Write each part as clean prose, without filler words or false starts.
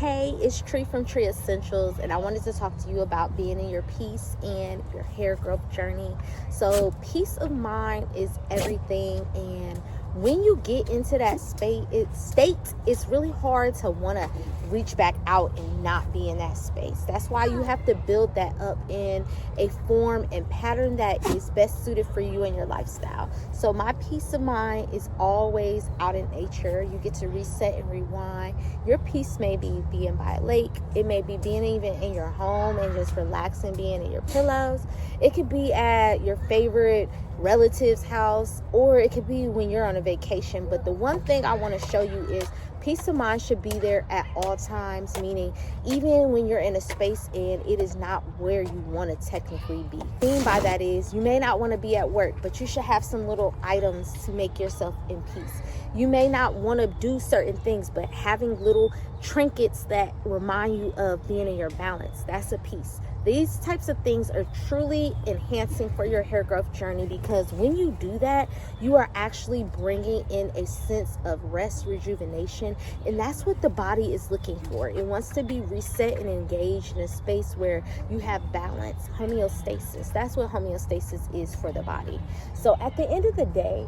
Hey, it's Tree from Tree Essentials, and I wanted to talk to you about being in your peace and your hair growth journey. So, peace of mind is everything, and when you get into that state, it's really hard to want to reach back out and not be in that space. That's why you have to build that up in a form and pattern that is best suited for you and your lifestyle. So my peace of mind is always out in nature. You get to reset and rewind. Your peace may be being by a lake. It may be being even in your home and just relaxing, being in your pillows. It could be at your favorite relative's house, or it could be when you're on a vacation. But the one thing I want to show you is peace of mind should be there at all times, meaning even when you're in a space and it is not where you want to technically be. What I mean by that is you may not want to be at work, but you should have some little items to make yourself in peace. You may not want to do certain things, but having little trinkets that remind you of being in your balance, that's a peace. These types of things are truly enhancing for your hair growth journey, because when you do that, you are actually bringing in a sense of rest, rejuvenation, and that's what the body is looking for. It wants to be reset and engaged in a space where you have balance, homeostasis. That's what homeostasis is for the body. So at the end of the day,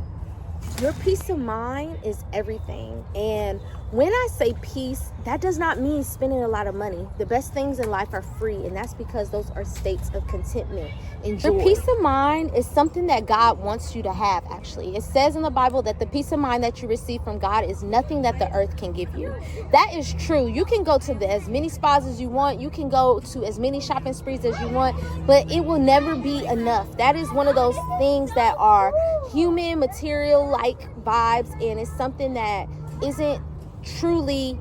your peace of mind is everything. And when I say peace, that does not mean spending a lot of money. The best things in life are free, and that's because those are states of contentment and joy. Your peace of mind is something that God wants you to have, actually. It says in the Bible that the peace of mind that you receive from God is nothing that the earth can give you. That is true. You can go to as many spas as you want. You can go to as many shopping sprees as you want, but it will never be enough. That is one of those things that are human, material-like vibes, and it's something that isn't truly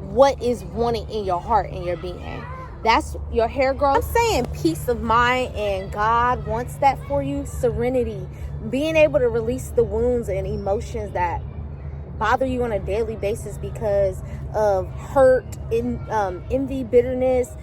what is wanted in your heart and your being. That's your hair growth. I'm saying peace of mind, and God wants that for you. Serenity, being able to release the wounds and emotions that bother you on a daily basis because of hurt, envy, bitterness,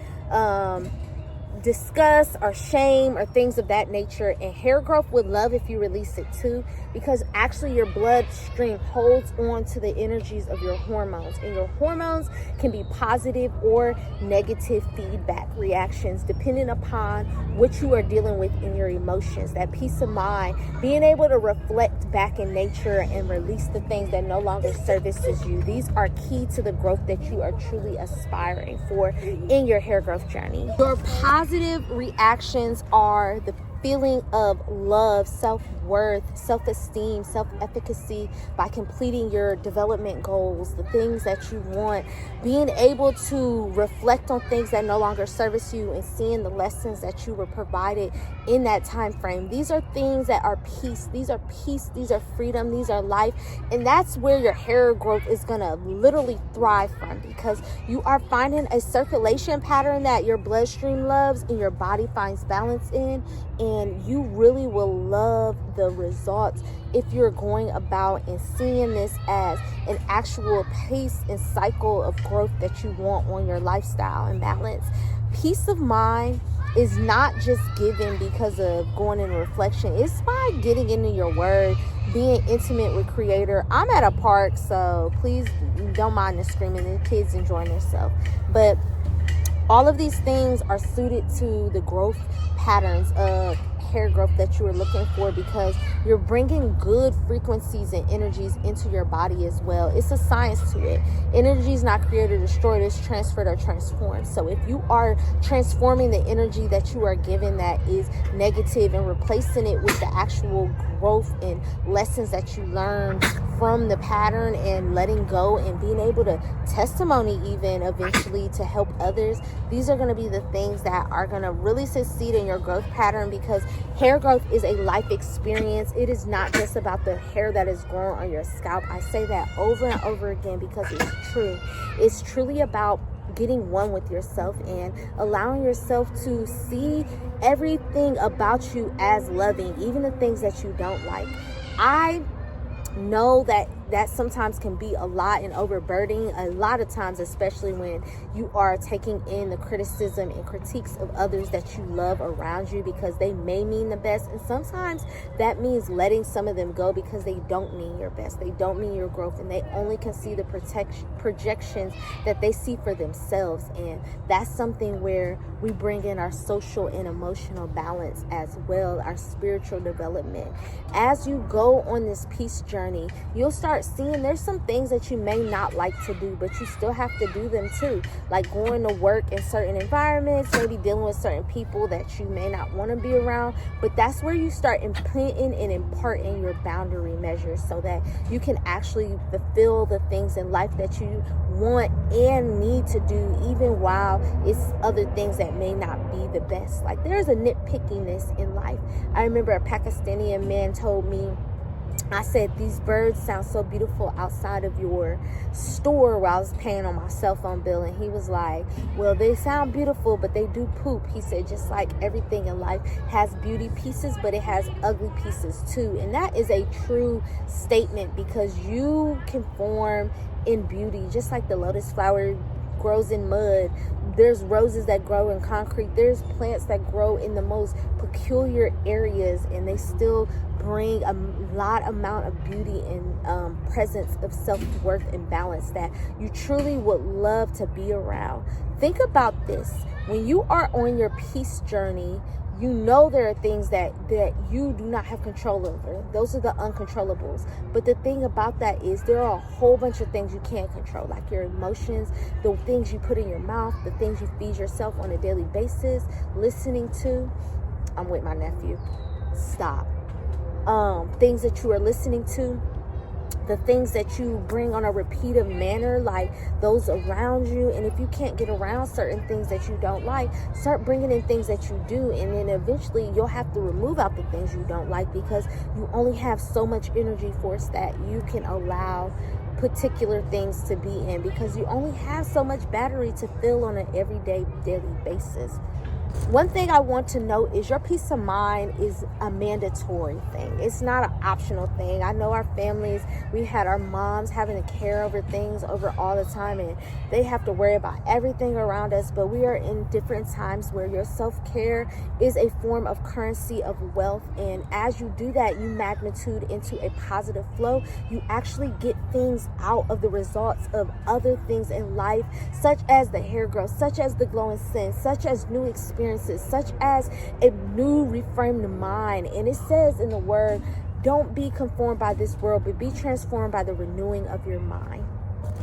disgust or shame or things of that nature. And hair growth would love if you release it too, because actually your bloodstream holds on to the energies of your hormones, and your hormones can be positive or negative feedback reactions depending upon what you are dealing with in your emotions. That peace of mind, being able to reflect back in nature and release the things that no longer services you, these are key to the growth that you are truly aspiring for in your hair growth journey. Your positive reactions are the feeling of love, self-worth, self-esteem, self-efficacy by completing your development goals, the things that you want, being able to reflect on things that no longer service you and seeing the lessons that you were provided in that time frame. These are things that are peace. These are peace. These are freedom. These are life. And that's where your hair growth is going to literally thrive from, because you are finding a circulation pattern that your bloodstream loves and your body finds balance in. And you really will love the results if you're going about and seeing this as an actual pace and cycle of growth that you want on your lifestyle and balance. Peace of mind is not just given because of going in reflection. It's by getting into your word, being intimate with Creator. I'm at a park, so please don't mind the screaming and the kids enjoying themselves. But all of these things are suited to the growth patterns of hair growth that you are looking for, because you're bringing good frequencies and energies into your body as well. It's a science to it. Energy is not created or destroyed, it's transferred or transformed. So if you are transforming the energy that you are given that is negative and replacing it with the actual growth and lessons that you learned from the pattern, and letting go and being able to testimony even eventually to help others, these are going to be the things that are going to really succeed in your growth pattern, because hair growth is a life experience. It is not just about the hair that is growing on your scalp. I say that over and over again because it's true. It's truly about getting one with yourself and allowing yourself to see everything about you as loving, even the things that you don't like. I know that that sometimes can be a lot and overburdening a lot of times, especially when you are taking in the criticism and critiques of others that you love around you, because they may mean the best. And sometimes that means letting some of them go because they don't mean your best. They don't mean your growth, and they only can see the projections that they see for themselves. And that's something where we bring in our social and emotional balance as well, our spiritual development. As you go on this peace journey, you'll start seeing there's some things that you may not like to do, but you still have to do them too. Like going to work in certain environments, maybe dealing with certain people that you may not want to be around. But that's where you start implementing and imparting your boundary measures so that you can actually fulfill the things in life that you want and need to do, even while it's other things that may not be the best. Like there's a nitpickiness in life. I remember a Pakistani man told me, I said, these birds sound so beautiful outside of your store, while I was paying on my cell phone bill. And he was like, well, they sound beautiful, but they do poop. He said, just like everything in life has beauty pieces, but it has ugly pieces too. And that is a true statement, because you can form in beauty, just like the lotus flower grows in mud. There's roses that grow in concrete. There's plants that grow in the most peculiar areas, and they still bring a lot amount of beauty and presence of self-worth and balance that you truly would love to be around. Think about this. When you are on your peace journey, you know there are things that you do not have control over. Those are the uncontrollables. But the thing about that is there are a whole bunch of things you can't control, like your emotions, the things you put in your mouth, the things you feed yourself on a daily basis, listening to. I'm with my nephew. Stop. Things that you are listening to, the things that you bring on a repeated manner, like those around you. And if you can't get around certain things that you don't like, start bringing in things that you do. And then eventually you'll have to remove out the things you don't like, because you only have so much energy force that you can allow particular things to be in, because you only have so much battery to fill on an everyday, daily basis. One thing I want to note is your peace of mind is a mandatory thing. It's not an optional thing. I know our families, we had our moms having to care over things over all the time, and they have to worry about everything around us. But we are in different times where your self-care is a form of currency of wealth. And as you do that, you magnitude into a positive flow. You actually get things out of the results of other things in life, such as the hair growth, such as the glowing skin, such as new experiences, such as a new reframed mind. And it says in the word, don't be conformed by this world, but be transformed by the renewing of your mind.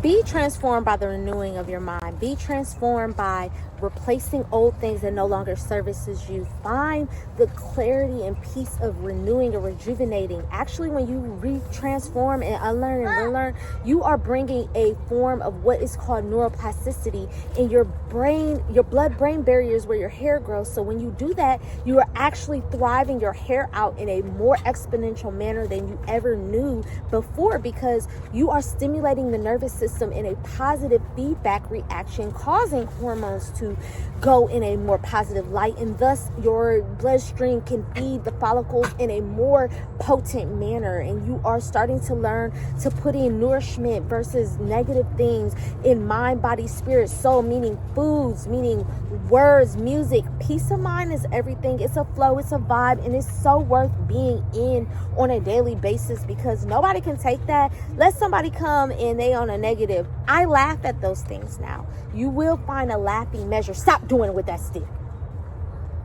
Be transformed by the renewing of your mind. Be transformed by replacing old things that no longer services you. Find the clarity and peace of renewing or rejuvenating. Actually, when you transform and unlearn and relearn, you are bringing a form of what is called neuroplasticity in your brain, your blood-brain barriers where your hair grows. So when you do that, you are actually thriving your hair out in a more exponential manner than you ever knew before, because you are stimulating the nervous system in a positive feedback reaction, causing hormones to go in a more positive light, and thus your bloodstream can feed the follicles in a more potent manner. And you are starting to learn to put in nourishment versus negative things in mind, body, spirit, soul, meaning foods, meaning words, music. Peace of mind is everything. It's a flow, it's a vibe, and it's so worth being in on a daily basis, because nobody can take that. Let somebody come and they on a negative. I laugh at those things now. You will find a laughing measure. Stop doing it with that stick.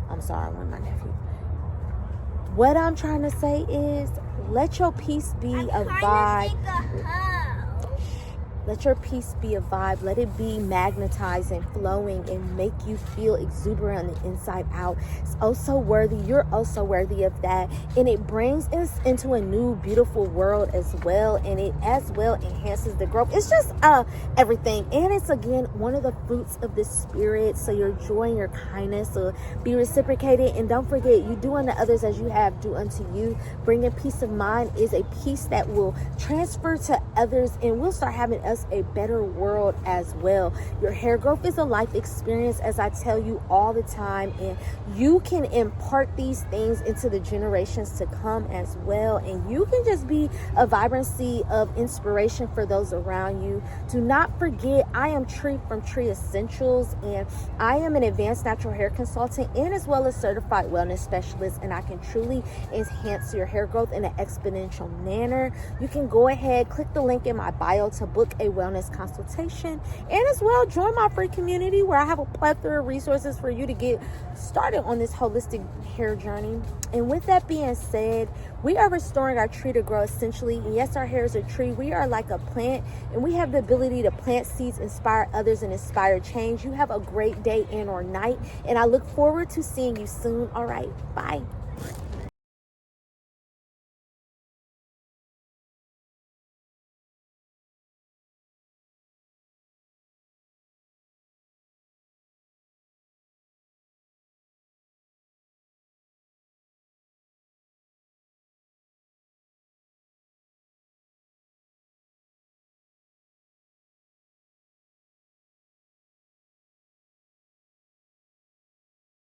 I'm sorry, I'm with my nephew. What I'm trying to say is, let your peace be a vibe. Let your peace be a vibe. Let it be magnetized and flowing and make you feel exuberant on the inside out. It's also worthy. You're also worthy of that. And it brings us into a new, beautiful world as well. And it as well enhances the growth. It's just everything. And it's, again, one of the fruits of the Spirit. So your joy and your kindness will be reciprocated. And don't forget, you do unto others as you have do unto you. Bringing peace of mind is a peace that will transfer to others. And we'll start having us us a better world as well. Your hair growth is a life experience, as I tell you all the time, and you can impart these things into the generations to come as well, and you can just be a vibrancy of inspiration for those around you. Do not forget, I am Tree from Tree Essentials, and I am an advanced natural hair consultant and as well as certified wellness specialist, and I can truly enhance your hair growth in an exponential manner. You can go ahead, click the link in my bio to book a wellness consultation, and as well join my free community where I have a plethora of resources for you to get started on this holistic hair journey. And with that being said, we are restoring our tree to grow essentially. And yes, our hair is a tree. We are like a plant, and we have the ability to plant seeds, inspire others, and inspire change. You have a great day and or night, and I look forward to seeing you soon. All right, bye.